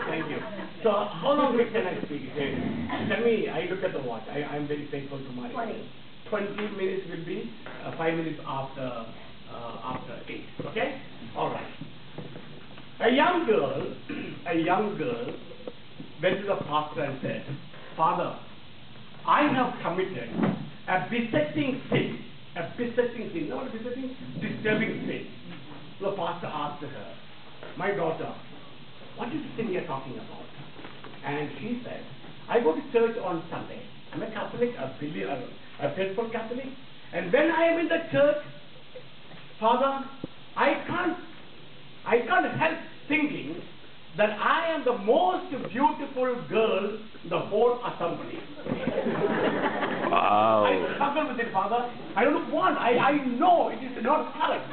Thank you. So, how long can I speak? Tell me, I look at the watch. I'm very thankful to my... 20 minutes will be 5 minutes after 8. Okay? All right. A young girl went to the pastor and said, Father, I have committed a besetting sin. A besetting sin. Not a besetting, disturbing sin. So the pastor asked her, my daughter, what is the sin you're talking about? And she said, I go to church on Sunday. I'm a Catholic, a faithful Catholic. And when I am in the church, Father, I can't help thinking that I am the most beautiful girl in the whole assembly. Wow. I struggle with it, Father. I don't want. I know it is not correct.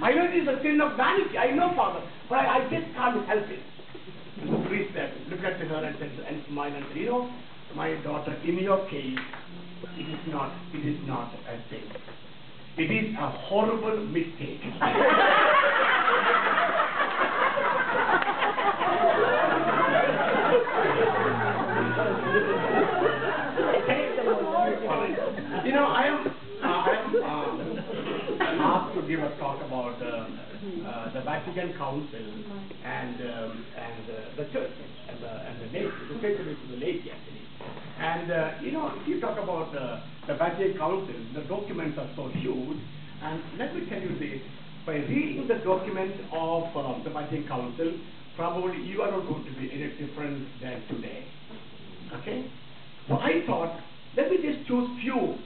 I know it is a sin of vanity. I know, Father. But I just can't help it. The priest looked at her and smiled and said, you know, my daughter, in your case, it is not a sin. It is a horrible mistake. You know, I am asked to give a talk about the Vatican Council and the church and the laity, especially to the laity actually. And you know, if you talk about the Vatican Council, the documents are so huge. And let me tell you this: by reading the document of the Vatican Council, probably you are not going to be any different than today. Okay? So I thought, let me just choose few,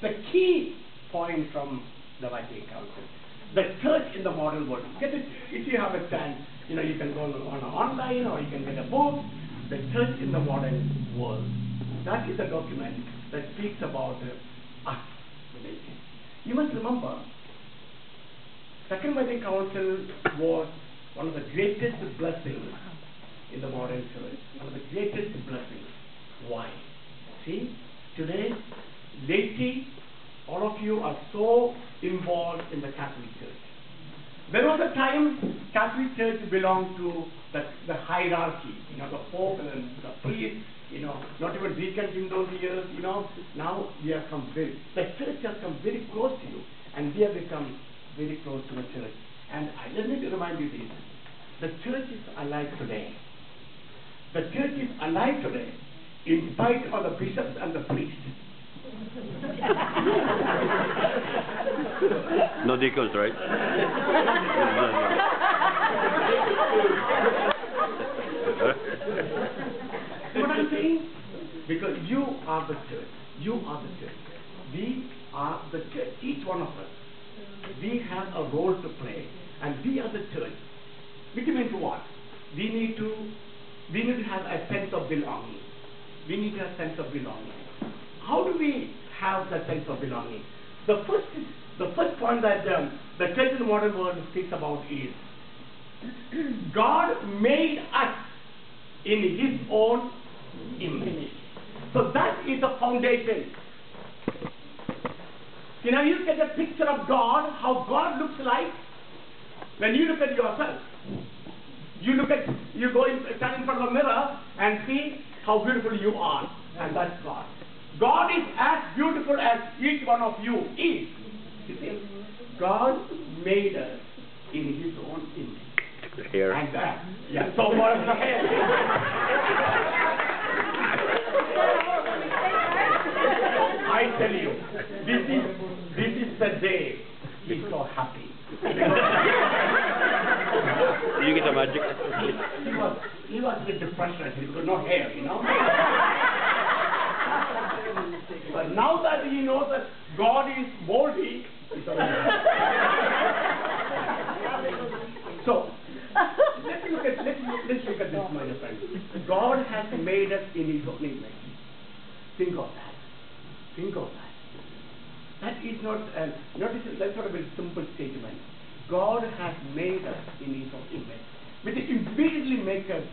the key points from the Vatican Council. The church in the modern world. Get it? If you have a chance, you know, you can go on online or you can get a book. The church in the modern world. That is a document that speaks about us. You must remember, Second Vatican Council was one of the greatest blessings in the modern church. One of the greatest blessings. Why? See, today, lately, all of you are so involved in the Catholic Church. There was a time Catholic Church belonged to the hierarchy, you know, the Pope and the priest, you know, not even deacons in those years, you know. Now we have come the church has come very close to you, and we have become very close to the church. And let me remind you this: the church is alive today. The church is alive today, in spite of the bishops and the priests. No deacons, right? See what I'm saying? Because you are the church. You are the church. We are the church. Each one of us. We have a role to play. And we are the church. Which means what? We need to have a sense of belonging. We need to have a sense of belonging. How do we have that sense of belonging? The first point that the church in the modern world speaks about is God made us in His own image. So that is the foundation. You know, you get a picture of God, how God looks like. When you look at yourself, you go stand in front of the mirror and see how beautiful you are, and that's God. God is as beautiful as each one of you is. You see, God made us in His own image. The hair. And yeah, so what is the hair? I tell you, this is the day He's so happy. You get the magic. He was with depression actually because no hair, you know. But now that he knows that God is moldy, he's so let's look at this, my dear friends. God has made us in His own image. Think of that. Think of that. That is not that's not a very simple statement. God has made us in His own image, which immediately makes us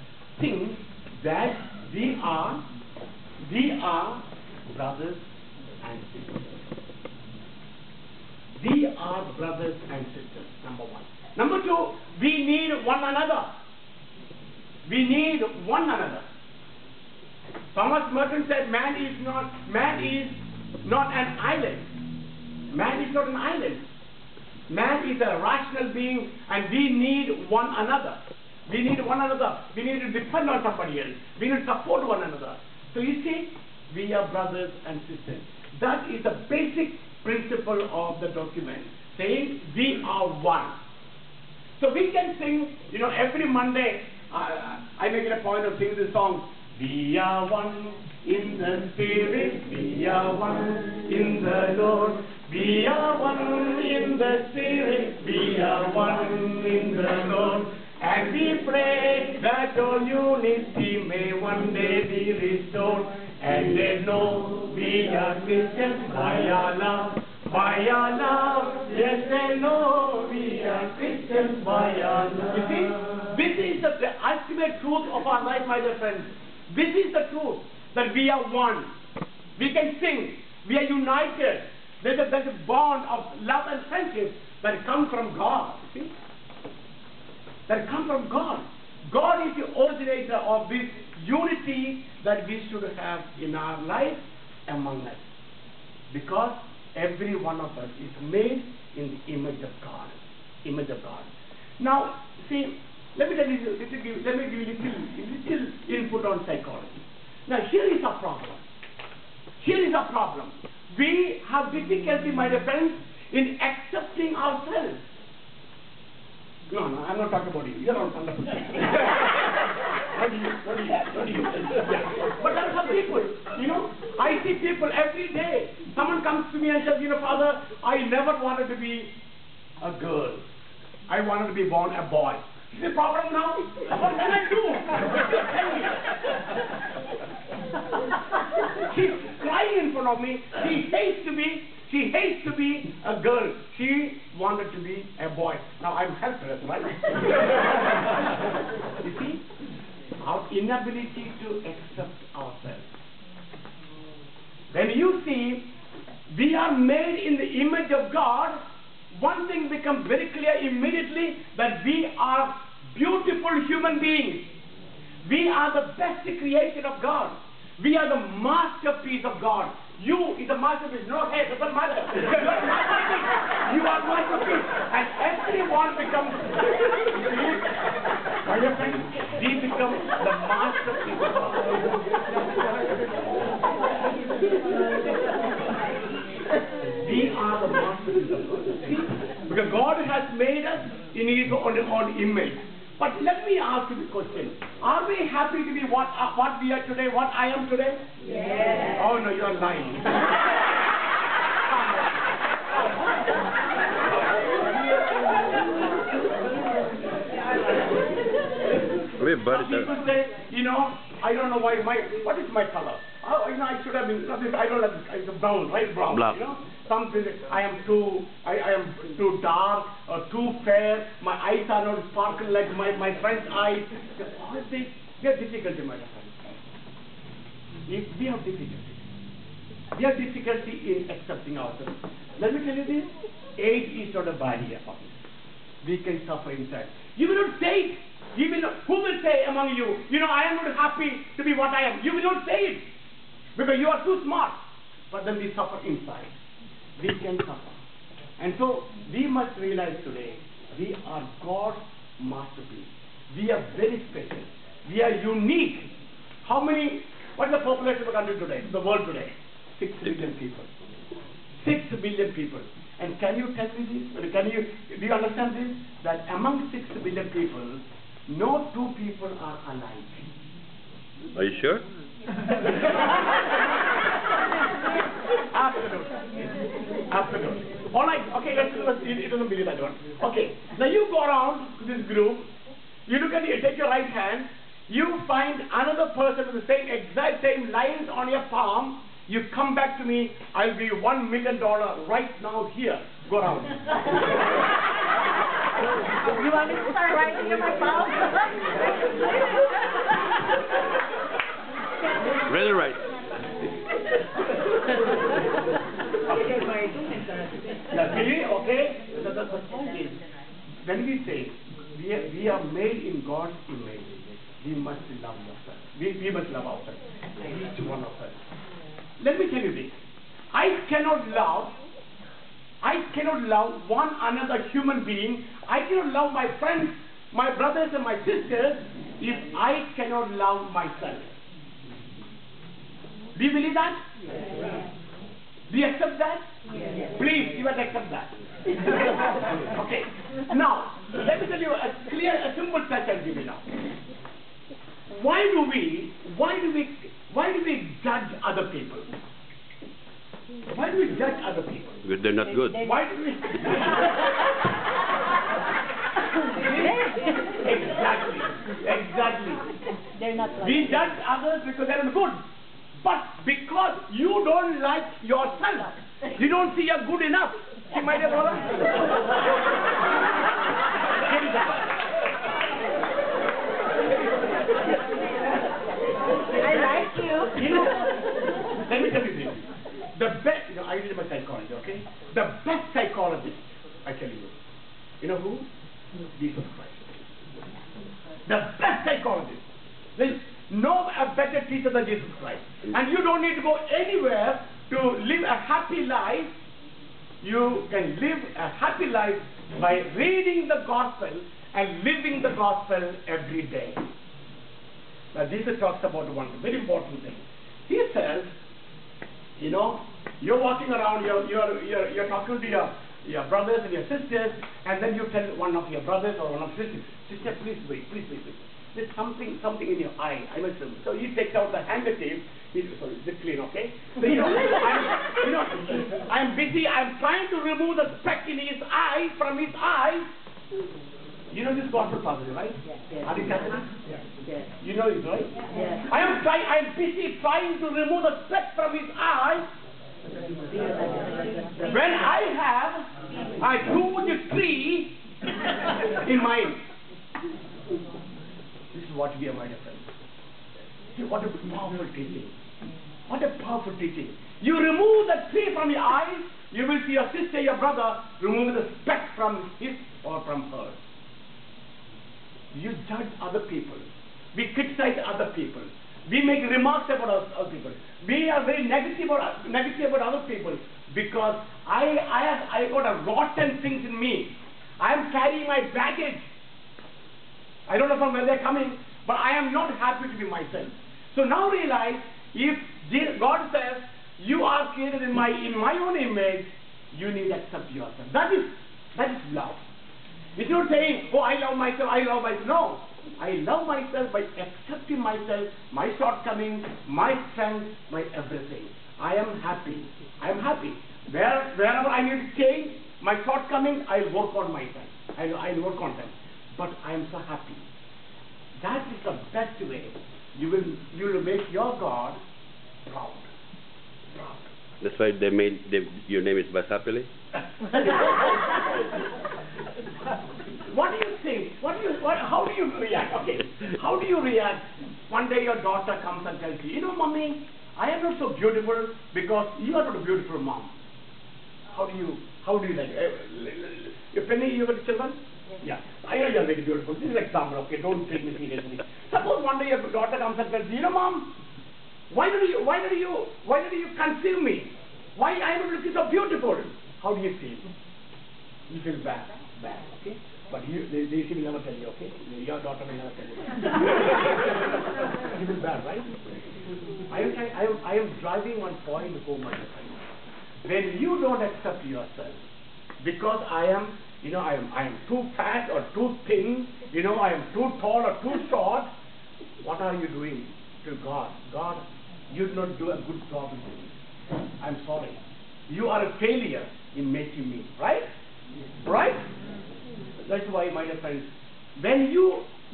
think that we are brothers and sisters. We are brothers and sisters, number one. Number two, we need one another. We need one another. Thomas Merton said, man is not an island. Man is not an island. Man is a rational being, and we need one another. We need one another. We need to depend on somebody else. We need to support one another. So you see, we are brothers and sisters. That is the basic principle of the document, saying we are one. So we can sing, every Monday, I make it a point of singing the song, we are one in the Spirit, we are one in the Lord, we are one in the Spirit, we are one in the Lord, and we pray that all unity may one day be restored, and they know we are Christians by our love, yes they know we are Christians by our love. You see, this is the ultimate truth of our life, my dear friends. This is the truth, that we are one. We can sing. We are united. There's a bond of love and friendship that comes from God. See? That comes from God. God is the originator of this unity that we should have in our life among us. Because every one of us is made in the image of God. Image of God. Now, see, let me give you a little input on psychology. Now, here is our problem. Here is our problem. We have difficulty, my dear friends, in accepting ourselves. No, I'm not talking about you. You're on wonderful. What do you? Yeah. But there are some people, I see people every day. Someone comes to me and says, Father, I never wanted to be a girl. I wanted to be born a boy. Is the problem now? What can I do? She's crying in front of me. She hates to be a girl. She wanted to be a boy. Now I'm helpless, right? You see, our inability to accept ourselves. When you see we are made in the image of God, one thing becomes very clear immediately, that we are beautiful human beings. We are the best creation of God. We are the masterpiece of God. You is a masterpiece. No, hey, it doesn't matter. You are masterpiece. And everyone becomes, my dear friends, we become the masterpiece of God. We are the masterpiece of God. See? Because God has made us in His own image. But let me ask you the question. Are we happy to be what we are today, what I am today? Yes. Oh no, you are lying. People say, I don't know why what is my color? Oh, I should have been, I don't like this, it's brown, right? Brown. Black. Some say I am too dark or too fair, my eyes are not sparkle like my friend's eyes. All this, we have difficulty, my friends. We have difficulty. We have difficulty in accepting ourselves. Let me tell you this, age is not a barrier for us. We can suffer inside. You will not say it. Who will say among you, I am not happy to be what I am. You will not say it. Because you are too smart. But then we suffer inside. We can suffer. And so we must realize today, we are God's masterpiece. We are very special. We are unique. What is the population of the country today, the world today? 6 billion people. 6 billion people. And can you tell me this? Do you understand this? That among 6 billion people, no 2 people are alike. Are you sure? Absolutely. All right. Okay, it doesn't believe that one. Okay. Now you go around to this group. You look at it. Take your right hand. You find another person with the exact same lines on your palm. You come back to me. I'll give you $1 million right now here. Go around. You want me to start writing in my palm? Really right. Okay. The point is, when we say we are made in God's image, we must love ourselves. We must love ourselves, each one of us. Let me tell you this. I cannot love one another human being. I cannot love my friends, my brothers and my sisters if I cannot love myself. Do you believe that? Yes. Do you accept that? Yes. Please, you must accept that. Okay. Now, let me tell you a simple touch I'll give you now. Why do we judge other people? Why do we judge other people? Because they're not good. Why do we? Exactly. They're not like We judge others because they're good. But because you don't like yourself, you don't see you're good enough. See, my dear brother? I like you. You know, let me tell you this. The best, I did my psychology, okay? The best psychologist, I tell you. You know who? Jesus Christ. The best psychologist. There's no better teacher than Jesus Christ. And you don't need to go anywhere to live a happy life. You can live a happy life by reading the gospel and living the gospel every day. Now Jesus talks about one very important thing. He says, you're walking around, you're talking to your brothers and your sisters, and then you tell one of your brothers or one of your sisters, sister, please wait. There's something in your eye. I must. So he takes out the handkerchief. Sorry, is it clean? Okay. So I'm busy. I'm trying to remove the speck in his eye from his eye. You know this gospel passage, right? Yes. Are you Catholic? Yes. You know it, right? Yes. I'm busy trying to remove the speck from his eye. When I have a huge tree in mind. This is what we are, my dear friends. See, what a powerful teaching. What a powerful teaching. You remove the tree from your eye, you will see your sister, your brother, remove the speck from his or from her. You judge other people. We criticize other people. We make remarks about other people. We are very negative about other people because I got a rotten things in me. I am carrying my baggage. I don't know from where they're coming, but I am not happy to be myself. So now realize, if God says, you are created in my own image, you need to accept yourself. That is love. It's not saying, oh, I love myself. No. I love myself by accepting myself, my shortcomings, my strengths, my everything. I am happy. Wherever I need to change my shortcomings, I'll work on myself. I'll work on them. But I am so happy. That is the best way. You will make your God proud. That's why your name is Vazhappily. What do you think? How do you react? Okay. How do you react? One day your daughter comes and tells you, Mommy, I am not so beautiful because you are not a beautiful mom. How do you like? Penny, you got children? Yeah. I know you are very beautiful. This is an example, okay? Don't take me seriously. Suppose one day your daughter comes and tells you, Mom, why did you conceive me? Why I am looking so beautiful? How do you feel? You feel bad, okay? But she will never tell you, okay? Your daughter will never tell you. You feel bad, right? I am driving one point home, my friend. When you don't accept yourself, because I am too fat or too thin, I am too tall or too short, what are you doing to God? God, you did not do a good job in me. I'm sorry. You are a failure in making me, right? Right? That's why, my dear friends, when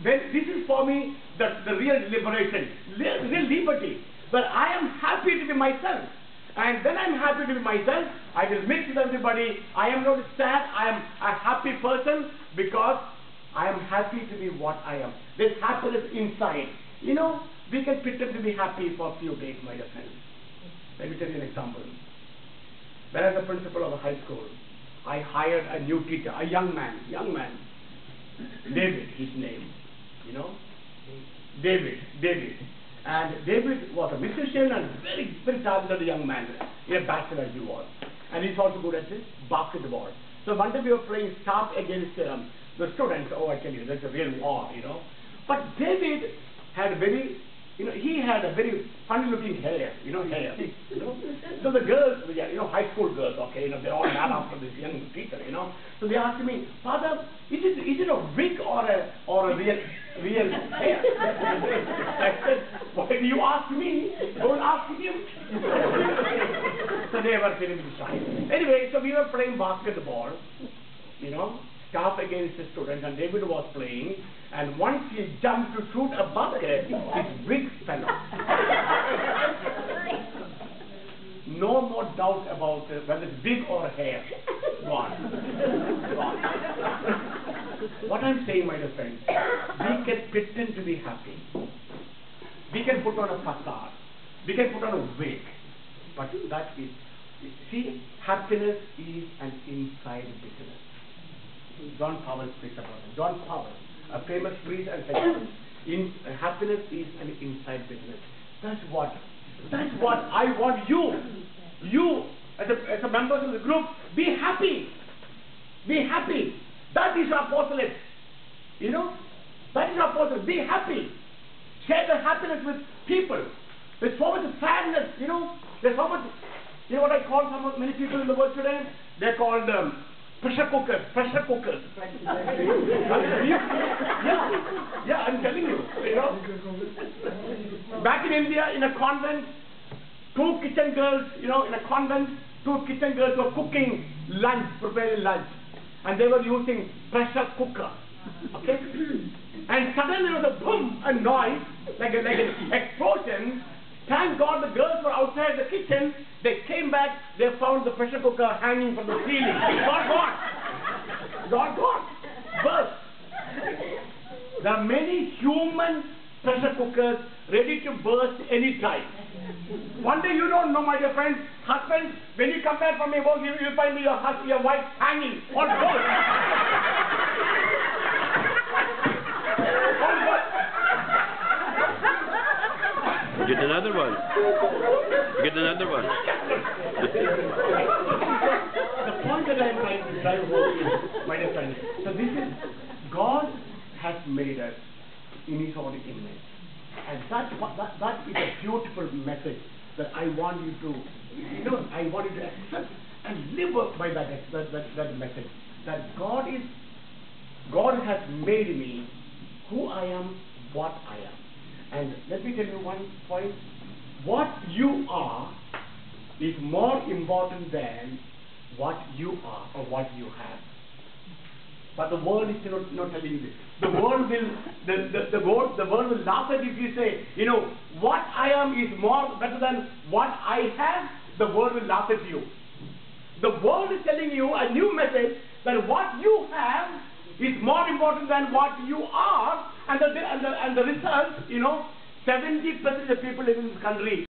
this is for me the real liberation, real liberty, that I am happy to be myself. And when I'm happy to be myself, I will mix with everybody. I am not sad. I am a happy person because I am happy to be what I am. There's happiness inside. We can pretend to be happy for a few days, my dear friends. Let me tell you an example. When I was the principal of a high school, I hired a new teacher, a young man. David, his name, you know, David. And David was a musician and very, very talented young man, a bachelor he was. And he's also good at basketball. So one day we were playing staff against the students. Oh, I tell you, that's a real war, you know. But David had he had a very funny-looking hair. So the girls, high school girls, okay, they all mad after this young teacher, So they asked me, Father, is it a wig or a real hair? I said, why do you ask me? Don't ask him. So they were feeling shy. Anyway, so we were playing basketball, staff against the students, and David was playing, and once he jumped to shoot a basket, his wig fell off. No more doubt about whether it's wig or hair. Gone. What I'm saying, my dear friends, we can pretend to be happy. We can put on a facade. We can put on a wig. But that is, see, happiness is an inside business. John Powell speaks about it. John Powell, a famous priest and psychologist. Happiness is an inside business. That's what I want you as a member of the group, be happy. Be happy. That is our apostolate. That is our apostolate. Be happy. Share the happiness with people. There's so much sadness, There's so much, what I call many people in the world today? They're called pressure cookers. Yeah, I'm telling you, Back in India, in a convent, two kitchen girls were cooking lunch, preparing lunch. And they were using pressure cooker. Okay? And suddenly there was a boom, a noise, like an explosion. Thank God the girls were outside the kitchen. They came back, they found the pressure cooker hanging from the ceiling. God gone. Burst. There are many human pressure cookers ready to burst any time. One day you don't know, my dear friends, husbands, when you come back from your work, you'll find your wife hanging on board. Get another one. The point that I'm trying to drive home is, my dear friends, so this is, God has made us in His own image. And that is a beautiful message that I want you to, I want you to accept and live by that message. That God has made me who I am, what I am. And let me tell you one point. What you are is more important than what you are or what you have. But the world is not telling you this. The world will laugh at you if you say, what I am is more better than what I have. The world will laugh at you. The world is telling you a new message that what you have is more important than what you are, and the result, 70% of the people living in this country